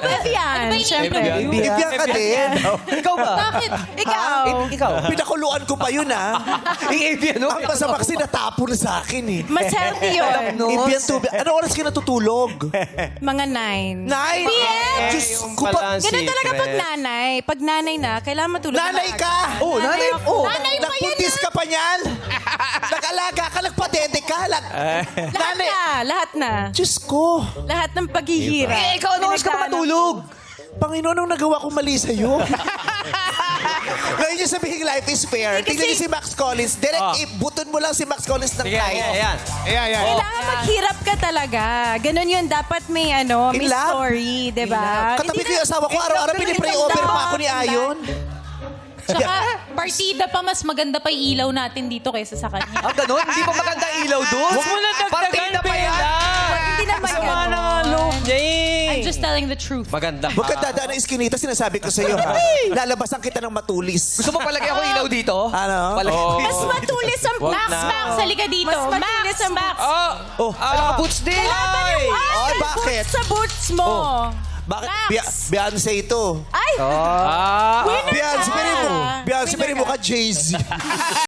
Vivian, syempre. Vivian ka din. Ikaw ba? Bakit? Ikaw. Ikaw. Pinakuluan ko pa yun, ha? Evian, no? Ang masamak sinatapon sa akin, eh. Mas healthy yun. Ibian tubig. Ano oras ka natutulog? Mga 9. Nine? Diyos ko pa. Ganun talaga pag nanay. Pag nanay na, kailangan matulog. Nanay ka! Oh, nanay. ako. Oh. Nanay pa yan. Nagpuntis ka pa niyan? Nag-alaga ka, nagpadede ka? Lahat na. Lahat na. Diyos ko. Lahat ng paghihirap. Ikaw, ano oras ka pa matulog? Panginoon, anong nagawa kong mali sa'yo? Ngayon yung sabihin life is fair. Kasi- Tingnan niyo si Max Collins. Direct, ibuton mo lang si Max Collins ng kaya. Ayan. Kailangan maghirap ka talaga. Ganun yun. Dapat may ano, may In love? story, di ba? Katabi ko yung asawa ko, araw-araw pinipray over pa ako ni Ayon. Tsaka, partida pa, mas maganda pa yung ilaw natin dito kaysa sa kanya. Ah, ganun? Hindi pa maganda ang ilaw doon? Huwag mo na dagdagan, Partida pa yan. Hindi naman Sama ganun. na nga loob niya eh. I'm just telling the truth. Maganda. Huwag ka dadaan ng iskinita, sinasabi ko sa'yo, ha? Lalabasan kita ng matulis. Gusto mo palagay ako ilaw dito? Ano? Mas matulis ang Max, puso. Max, halika dito. Mas matulis ang Max. Oh, naka-boots din. Kailangan yung Ay, yung bakit? boots sa boots mo. Bakit? Max! Beyonce ito. Ay! Ah. Winner Beyonce, ka! pero mo. Beyonce, pero mo ka Jay-Z.